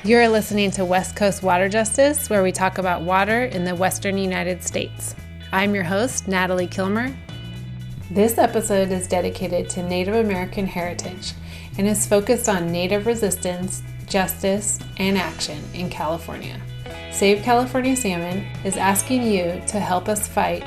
You're listening to West Coast Water Justice, where we talk about water in the Western United States. I'm your host, Natalie Kilmer. This episode is dedicated to Native American heritage and is focused on Native resistance, justice, and action in California. Save California Salmon is asking you to help us fight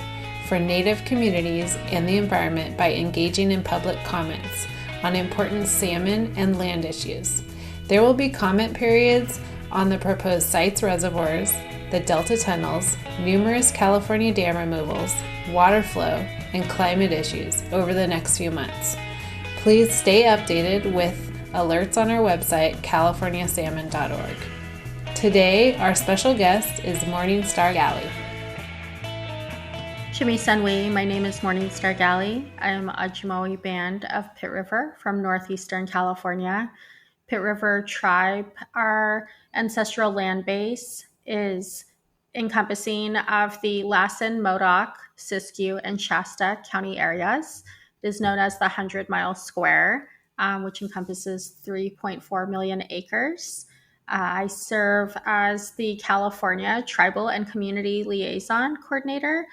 for Native communities and the environment by engaging in public comments on important salmon and land issues. There will be comment periods on the proposed sites reservoirs, the Delta tunnels, numerous California dam removals, water flow, and climate issues over the next few months. Please stay updated with alerts on our website, californiasalmon.org. Today, our special guest is Morningstar Galley. Shimi Senwi, my name is Morningstar Galley. I am a Jamoe band of Pit River from northeastern California. Pit River tribe, our ancestral land base is encompassing of the Lassen, Modoc, Siskiyou, and Shasta county areas. It is known as the 100-mile square, which encompasses 3.4 million acres. I serve as the California Tribal and Community Liaison Coordinator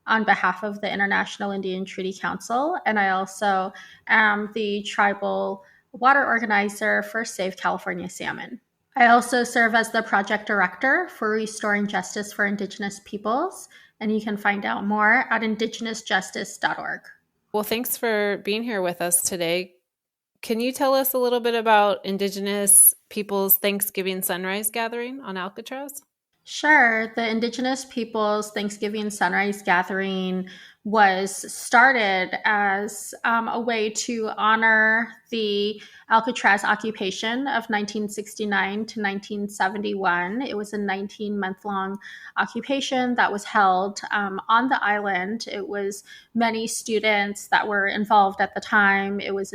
on behalf of the International Indian Treaty Council, and I also am the Tribal Water Organizer for Save California Salmon. I also serve as the Project Director for Restoring Justice for Indigenous Peoples, and you can find out more at indigenousjustice.org. Well, thanks for being here with us today. Can you tell us a little bit about Indigenous Peoples Thanksgiving Sunrise Gathering on Alcatraz? Sure. The Indigenous Peoples Thanksgiving Sunrise Gathering was started as a way to honor the Alcatraz occupation of 1969 to 1971. It was a 19-month-long occupation that was held on the island. It was many students that were involved at the time. It was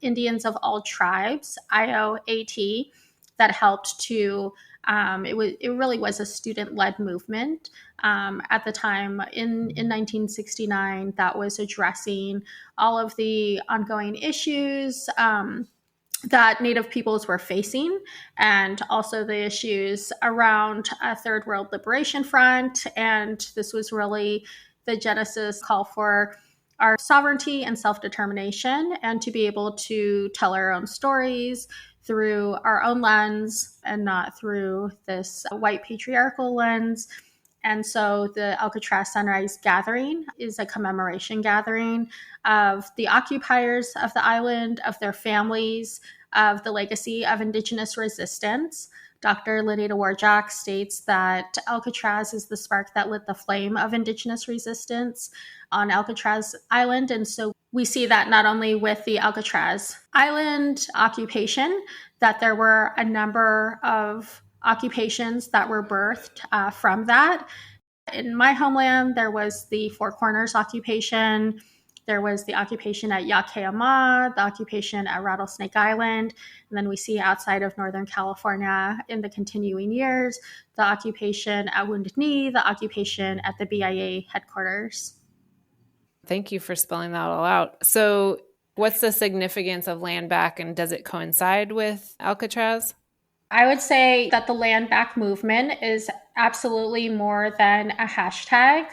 Indians of all tribes, IOAT, that helped to it really was a student-led movement at the time in 1969 that was addressing all of the ongoing issues that Native peoples were facing, and also the issues around a Third World Liberation Front. And this was really the genesis call for our sovereignty and self-determination, and to be able to tell our own stories through our own lens and not through this white patriarchal lens. And so the Alcatraz Sunrise Gathering is a commemoration gathering of the occupiers of the island, of their families, of the legacy of Indigenous resistance. Dr. Lenita Warjak states that Alcatraz is the spark that lit the flame of Indigenous resistance on Alcatraz Island. And so we see that not only with the Alcatraz Island occupation, that there were a number of occupations that were birthed from that. In my homeland, there was the Four Corners occupation. There was the occupation at Yakeyama, the occupation at Rattlesnake Island. And then we see outside of Northern California in the continuing years, the occupation at Wounded Knee, the occupation at the BIA headquarters. Thank you for spelling that all out. So what's the significance of land back, and does it coincide with Alcatraz? I would say that the land back movement is absolutely more than a hashtag,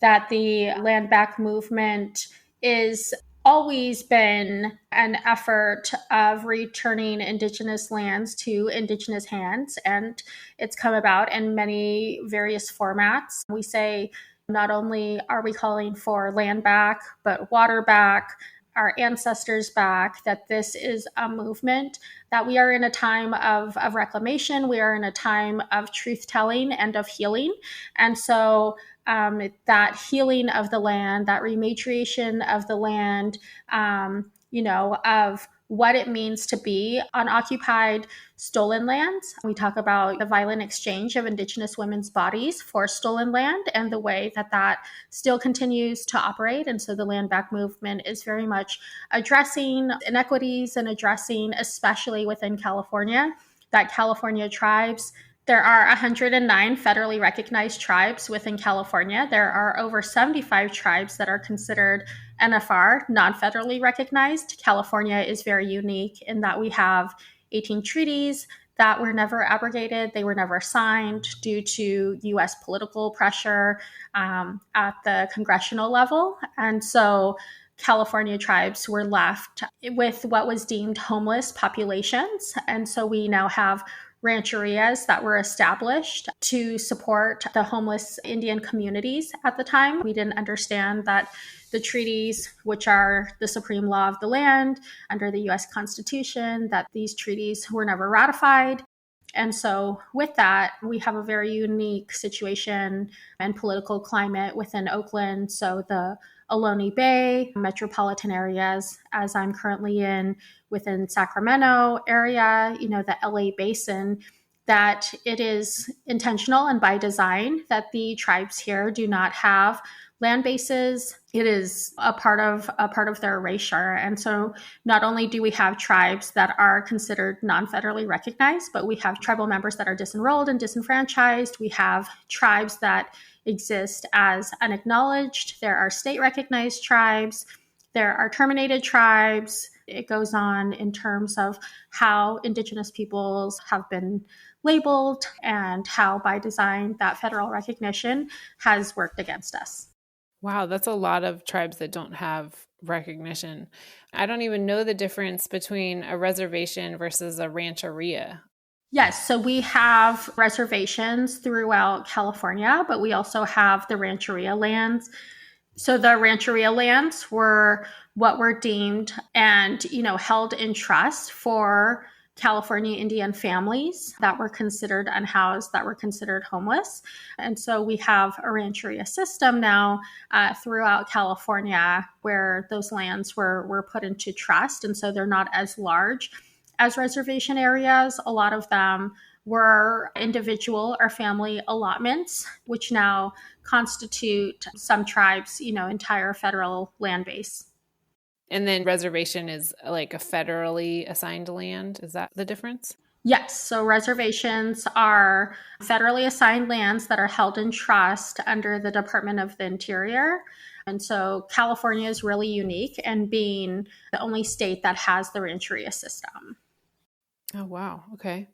that the land back movement is always been an effort of returning Indigenous lands to Indigenous hands, and it's come about in many various formats. We say not only are we calling for land back, but water back, our ancestors back, that this is a movement, that we are in a time of reclamation, we are in a time of truth-telling and of healing. And so that healing of the land, that rematriation of the land, of what it means to be on occupied, stolen lands. We talk about the violent exchange of Indigenous women's bodies for stolen land and the way that that still continues to operate. And so the land back movement is very much addressing inequities and addressing, especially within California, that California tribes. There are 109 federally recognized tribes within California. There are over 75 tribes that are considered NFR, non-federally recognized. California is very unique in that we have 18 treaties that were never abrogated. They were never signed due to US political pressure at the congressional level. And so California tribes were left with what was deemed homeless populations. And so we now have rancherias that were established to support the homeless Indian communities at the time. We didn't understand that the treaties, which are the supreme law of the land under the US Constitution, that these treaties were never ratified. And so with that, we have a very unique situation and political climate within Oakland. So the Ohlone Bay metropolitan areas, as I'm currently in, within Sacramento area, the LA basin, that it is intentional and by design that the tribes here do not have land bases. It is a part of their erasure. And so not only do we have tribes that are considered non-federally recognized, but we have tribal members that are disenrolled and disenfranchised. We have tribes that exist as unacknowledged. There are state recognized tribes. There are terminated tribes. It goes on in terms of how Indigenous peoples have been labeled and how by design that federal recognition has worked against us. Wow, that's a lot of tribes that don't have recognition. I don't even know the difference between a reservation versus a rancheria. Yes, so we have reservations throughout California, but we also have the rancheria lands. So the rancheria lands were what were deemed and, held in trust for California Indian families that were considered unhoused, that were considered homeless. And so we have a rancheria system now throughout California where those lands were put into trust. And so they're not as large as reservation areas. A lot of them were individual or family allotments, which now constitute some tribes, entire federal land base. And then reservation is like a federally assigned land. Is that the difference? Yes. So reservations are federally assigned lands that are held in trust under the Department of the Interior. And so California is really unique in being the only state that has the rancheria system. Oh, wow. Okay.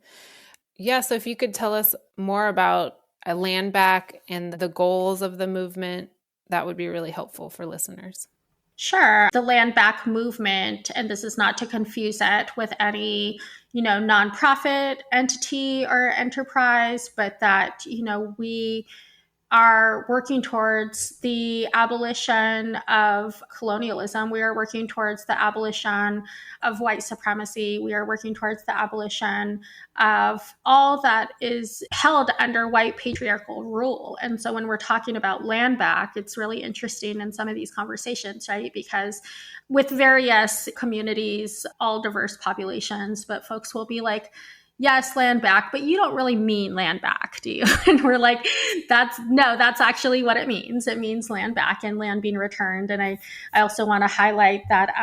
Yeah. So if you could tell us more about a land back and the goals of the movement, that would be really helpful for listeners. Sure. The land back movement, and this is not to confuse it with any, nonprofit entity or enterprise, but that, we are working towards the abolition of colonialism. We are working towards the abolition of white supremacy. We are working towards the abolition of all that is held under white patriarchal rule. And so when we're talking about land back, it's really interesting in some of these conversations, right? Because with various communities, all diverse populations, but folks will be like, yes, land back, but you don't really mean land back, do you? And we're like, that's actually what it means. It means land back and land being returned. And I also want to highlight that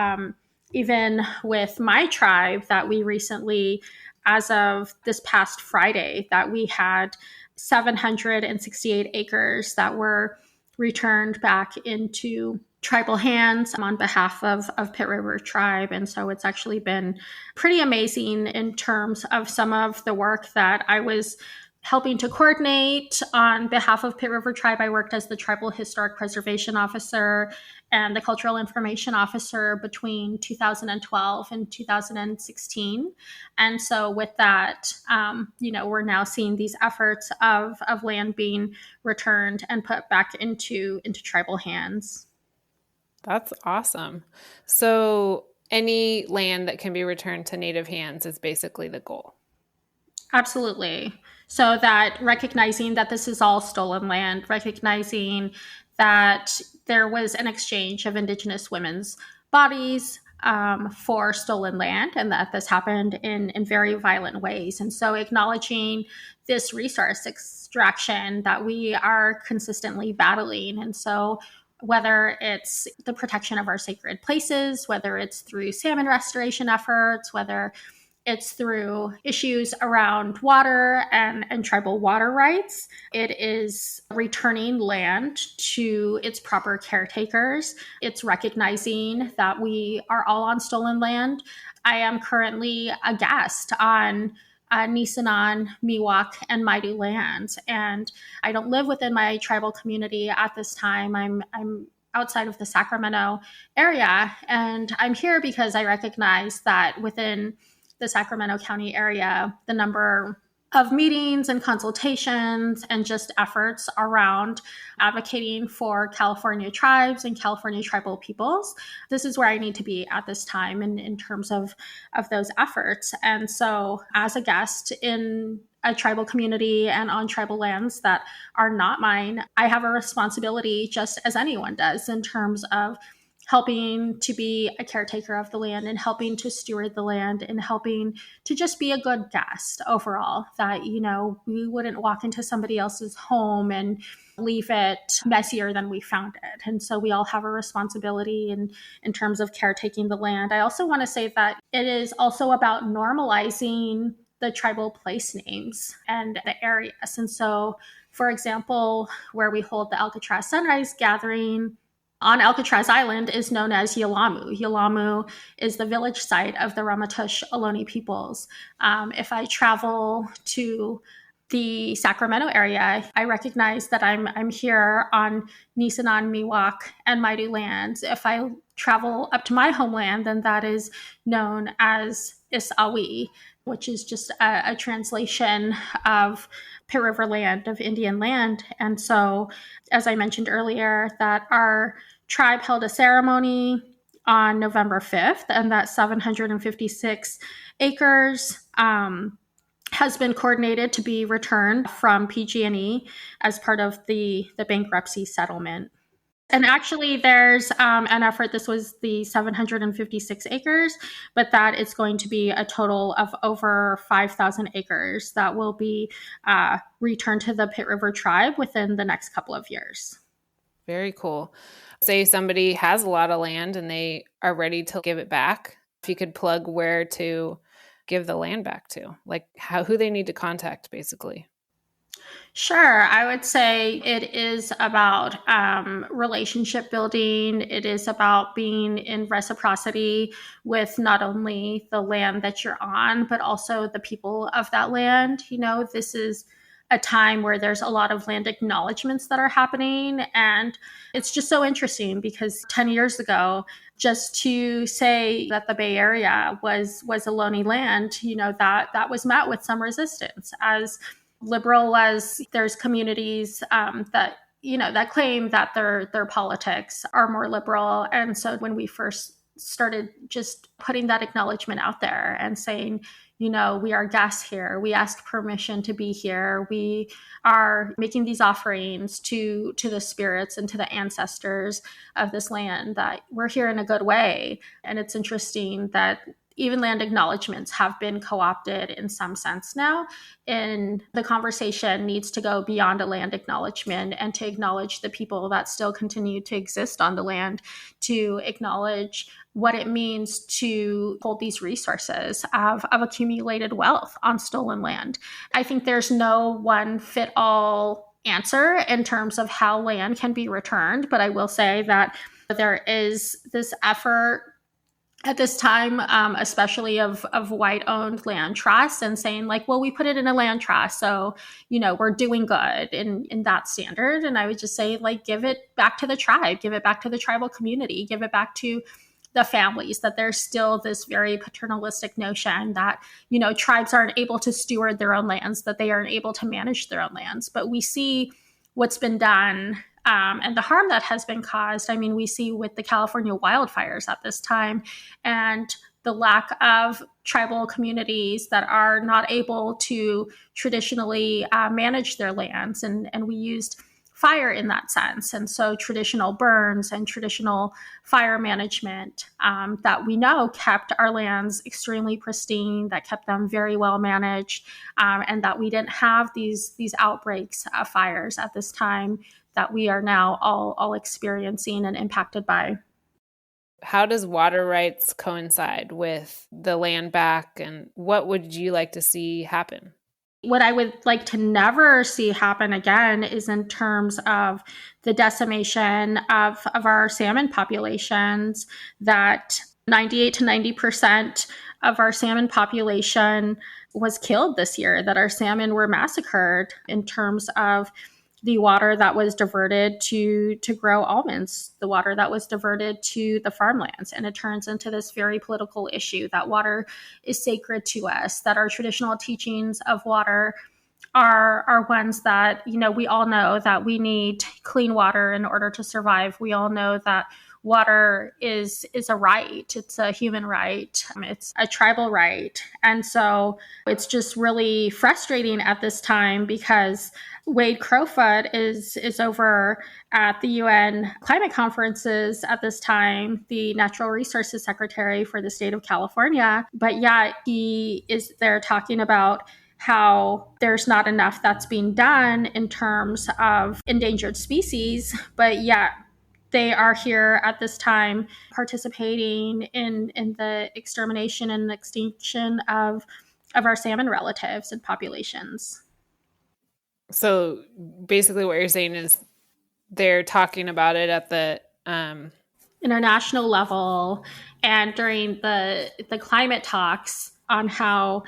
even with my tribe, that we recently, as of this past Friday, that we had 768 acres that were returned back into tribal hands on behalf of Pit River Tribe. And so it's actually been pretty amazing in terms of some of the work that I was helping to coordinate on behalf of Pit River Tribe. I worked as the Tribal Historic Preservation Officer and the Cultural Information Officer between 2012 and 2016. And so with that, we're now seeing these efforts of land being returned and put back into tribal hands. That's awesome. So any land that can be returned to Native hands is basically the goal. Absolutely. So that recognizing that this is all stolen land, recognizing that there was an exchange of Indigenous women's bodies for stolen land, and that this happened in very violent ways. And so acknowledging this resource extraction that we are consistently battling. And so whether it's the protection of our sacred places, whether it's through salmon restoration efforts, whether it's through issues around water and tribal water rights, it is returning land to its proper caretakers. It's recognizing that we are all on stolen land. I am currently a guest on Nisenan, Miwok, and Maidu lands. And I don't live within my tribal community at this time. I'm outside of the Sacramento area, and I'm here because I recognize that within the Sacramento County area, the number of meetings and consultations and just efforts around advocating for California tribes and California tribal peoples. This is where I need to be at this time in terms of those efforts. And so as a guest in a tribal community and on tribal lands that are not mine, I have a responsibility just as anyone does in terms of helping to be a caretaker of the land and helping to steward the land and helping to just be a good guest overall, that, we wouldn't walk into somebody else's home and leave it messier than we found it. And so we all have a responsibility in terms of caretaking the land. I also want to say that it is also about normalizing the tribal place names and the areas. And so, for example, where we hold the Alcatraz Sunrise Gathering on Alcatraz Island is known as Yelamu. Yelamu is the village site of the Ramaytush Ohlone peoples. If I travel to the Sacramento area, I recognize that I'm here on Nisenan, Miwok, and Maidu lands. If I travel up to my homeland, then that is known as Isawi, which is just a translation of Pit River land, of Indian land. And so, as I mentioned earlier, that our tribe held a ceremony on November 5th, and that 756 acres has been coordinated to be returned from PG&E as part of the bankruptcy settlement. And actually, there's an effort. This was the 756 acres, but that is going to be a total of over 5,000 acres that will be returned to the Pit River tribe within the next couple of years. Very cool. Say somebody has a lot of land and they are ready to give it back. If you could plug where to give the land back to, like who they need to contact, basically. Sure. I would say it is about relationship building. It is about being in reciprocity with not only the land that you're on, but also the people of that land. This is a time where there's a lot of land acknowledgments that are happening. And it's just so interesting because 10 years ago, just to say that the Bay Area was Ohlone land, that was met with some resistance. As liberal as there's communities that claim that their politics are more liberal. And so when we first started just putting that acknowledgement out there and saying, we are guests here, we ask permission to be here, we are making these offerings to the spirits and to the ancestors of this land, that we're here in a good way. And it's interesting that even land acknowledgements have been co-opted in some sense now. And the conversation needs to go beyond a land acknowledgement and to acknowledge the people that still continue to exist on the land, to acknowledge what it means to hold these resources of accumulated wealth on stolen land. I think there's no one fit all answer in terms of how land can be returned, but I will say that there is this effort at this time, especially of white-owned land trusts, and saying we put it in a land trust, so we're doing good in that standard. And I would just say, give it back to the tribe, give it back to the tribal community, give it back to the families. That there's still this very paternalistic notion that tribes aren't able to steward their own lands, that they aren't able to manage their own lands. But we see what's been done. And the harm that has been caused. I mean, we see with the California wildfires at this time, and the lack of tribal communities that are not able to traditionally manage their lands. And we used fire in that sense. And so traditional burns and traditional fire management that we know kept our lands extremely pristine, that kept them very well managed, and that we didn't have these outbreaks of fires at this time that we are now all experiencing and impacted by. How does water rights coincide with the land back, and what would you like to see happen? What I would like to never see happen again is in terms of the decimation of our salmon populations, that 98 to 90% of our salmon population was killed this year, that our salmon were massacred in terms of the water that was diverted to grow almonds, the water that was diverted to the farmlands. And it turns into this very political issue that water is sacred to us, that our traditional teachings of water are ones that, we all know that we need clean water in order to survive. We all know that water is a right. It's a human right. It's a tribal right. And so it's just really frustrating at this time because Wade Crowfoot is over at the UN climate conferences at this time, the Natural Resources Secretary for the state of California. But yet he is there talking about how there's not enough that's being done in terms of endangered species, but yet they are here at this time participating in the extermination and extinction of our salmon relatives and populations. So basically what you're saying is they're talking about it at the international level and during the climate talks on how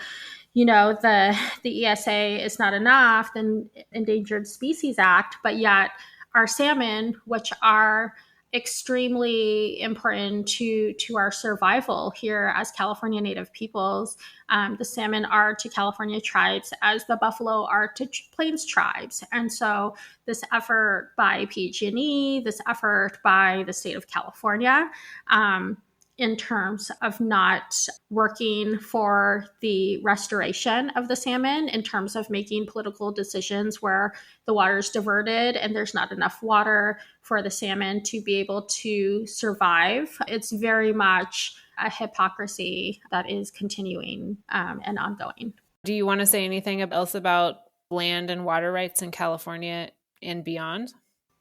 the ESA is not enough, the Endangered Species Act, but yet our salmon, which are extremely important to our survival here as California Native peoples. The salmon are to California tribes as the buffalo are to Plains tribes. And so this effort by PG&E, this effort by the state of California, in terms of not working for the restoration of the salmon, in terms of making political decisions where the water is diverted and there's not enough water for the salmon to be able to survive. It's very much a hypocrisy that is continuing and ongoing. Do you want to say anything else about land and water rights in California and beyond?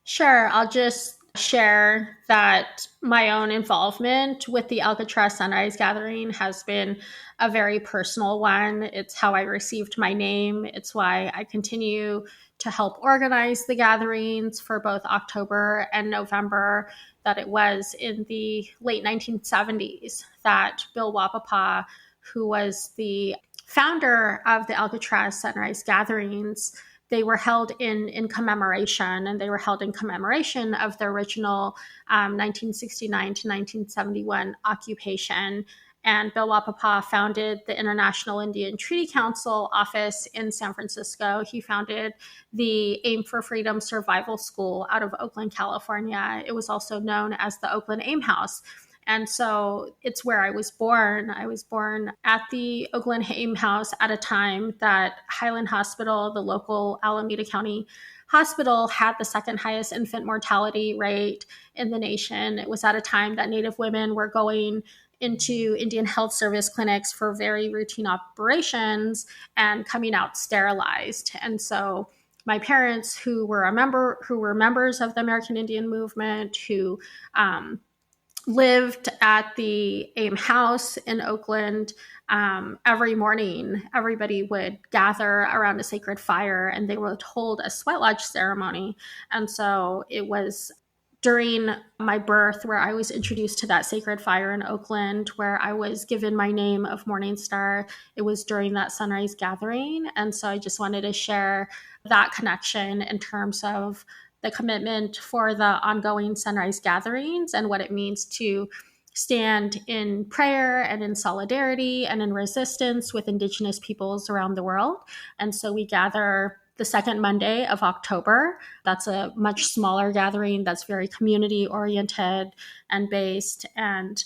Sure. I'll just share that my own involvement with the Alcatraz Sunrise Gathering has been a very personal one. It's how I received my name. It's why I continue to help organize the gatherings for both October and November, that it was in the late 1970s that Bill Wapapa, who was the founder of the Alcatraz Sunrise Gatherings, they were held in commemoration, and they were held in commemoration of the original 1969 to 1971 occupation. And Bill Wapapa founded the International Indian Treaty Council office in San Francisco. He founded the Aim for Freedom Survival School out of Oakland, California. It was also known as the Oakland Aim House. And so it's where I was born. I was born at the Oakland Aim House at a time that Highland Hospital, the local Alameda County hospital, had the second highest infant mortality rate in the nation. It was at a time that Native women were going into Indian Health Service clinics for very routine operations and coming out sterilized. And so my parents, who were members of the American Indian movement, who lived at the AIM house in Oakland, every morning, everybody would gather around a sacred fire and they would hold a sweat lodge ceremony. And so it was during my birth where I was introduced to that sacred fire in Oakland, where I was given my name of Morning Star. It was during that sunrise gathering. And so I just wanted to share that connection in terms of the commitment for the ongoing sunrise gatherings and what it means to stand in prayer and in solidarity and in resistance with Indigenous peoples around the world. And so we gather the second Monday of October. That's a much smaller gathering that's very community oriented and based. And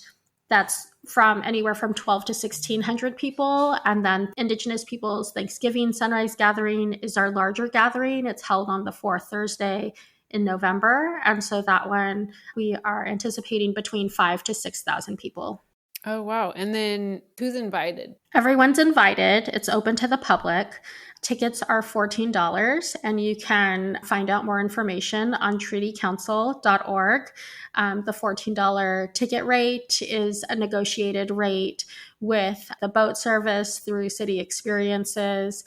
that's from anywhere from 12 to 1,600 people. And then Indigenous Peoples Thanksgiving Sunrise Gathering is our larger gathering. It's held on the fourth Thursday in November. And so that one, we are anticipating between 5,000 to 6,000 people. Oh, wow. And then who's invited? Everyone's invited. It's open to the public. Tickets are $14, and you can find out more information on treatycouncil.org. The $14 ticket rate is a negotiated rate with the boat service through City Experiences.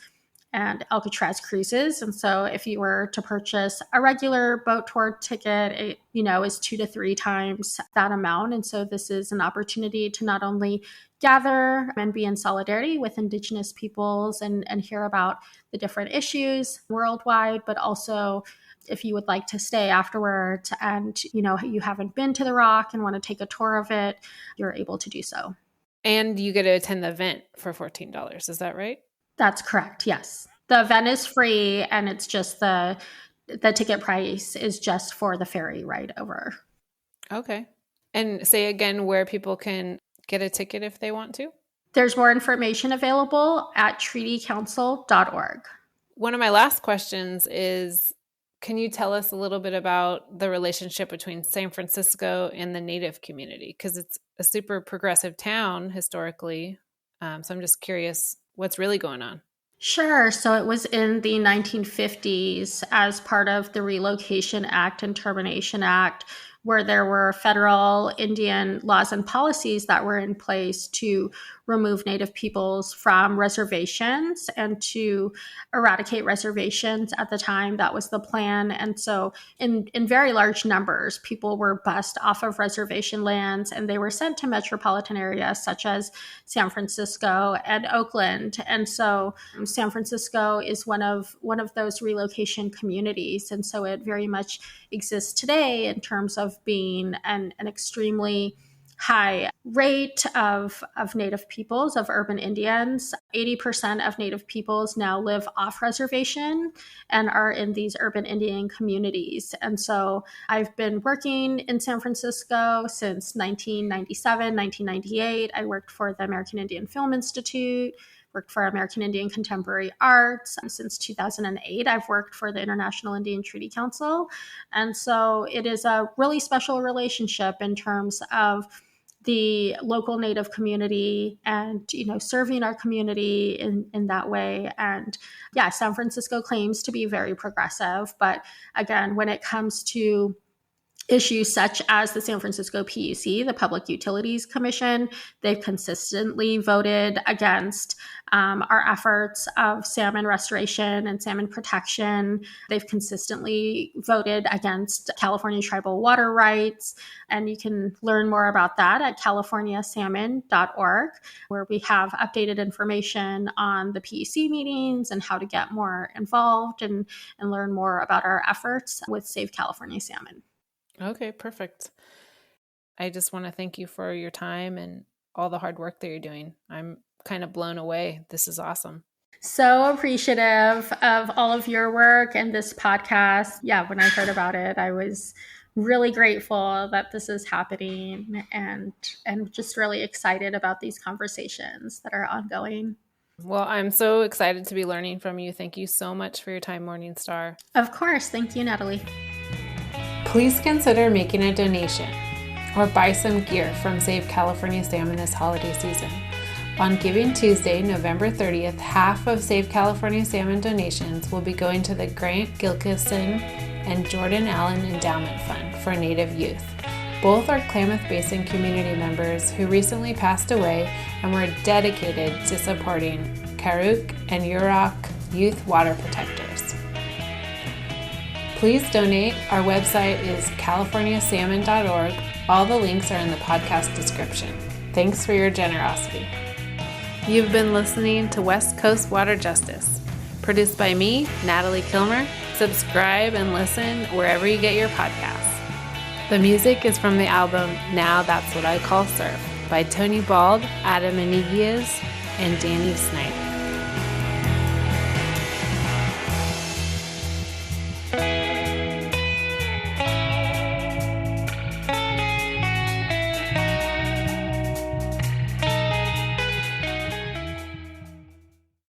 and Alcatraz cruises. And so if you were to purchase a regular boat tour ticket, it, is 2 to 3 times that amount. And so this is an opportunity to not only gather and be in solidarity with Indigenous peoples and hear about the different issues worldwide, but also if you would like to stay afterwards and, you haven't been to the Rock and want to take a tour of it, you're able to do so. And you get to attend the event for $14. Is that right? That's correct. Yes. The event is free, and it's just the ticket price is just for the ferry ride over. Okay. And say again where people can get a ticket if they want to? There's more information available at treatycouncil.org. One of my last questions is, can you tell us a little bit about the relationship between San Francisco and the Native community? Because it's a super progressive town historically. So I'm just curious what's really going on. Sure. So it was in the 1950s as part of the Relocation Act and Termination Act, where there were federal Indian laws and policies that were in place to remove Native peoples from reservations and to eradicate reservations at the time. That was the plan. And so in very large numbers, people were bussed off of reservation lands and they were sent to metropolitan areas such as San Francisco and Oakland. And so San Francisco is one of those relocation communities. And so it very much exists today in terms of being an extremely high rate of Native peoples, of urban Indians. 80% of Native peoples now live off reservation and are in these urban Indian communities. And so I've been working in San Francisco since 1997, 1998. I worked for the American Indian Film Institute, worked for American Indian Contemporary Arts. Since 2008, I've worked for the International Indian Treaty Council. And so it is a really special relationship in terms of the local Native community and, serving our community in that way. And yeah, San Francisco claims to be very progressive. But again, when it comes to issues such as the San Francisco PUC, the Public Utilities Commission, they've consistently voted against our efforts of salmon restoration and salmon protection. They've consistently voted against California tribal water rights. And you can learn more about that at californiasalmon.org, where we have updated information on the PUC meetings and how to get more involved and learn more about our efforts with Save California Salmon. Okay, perfect. I just want to thank you for your time and all the hard work that you're doing. I'm kind of blown away. This is awesome. So appreciative of all of your work and this podcast. Yeah, when I heard about it, I was really grateful that this is happening and just really excited about these conversations that are ongoing. Well, I'm so excited to be learning from you. Thank you so much for your time, Morningstar. Of course. Thank you, Natalie. Please consider making a donation or buy some gear from Save California Salmon this holiday season. On Giving Tuesday, November 30th, half of Save California Salmon donations will be going to the Grant Gilkison and Jordan Allen Endowment Fund for Native Youth. Both are Klamath Basin community members who recently passed away and were dedicated to supporting Karuk and Yurok youth water protectors. Please donate. Our website is californiasalmon.org. All the links are in the podcast description. Thanks for your generosity. You've been listening to West Coast Water Justice, produced by me, Natalie Kilmer. Subscribe and listen wherever you get your podcasts. The music is from the album Now That's What I Call Surf by Tony Bald, Adam Anigias, and Danny Snipe.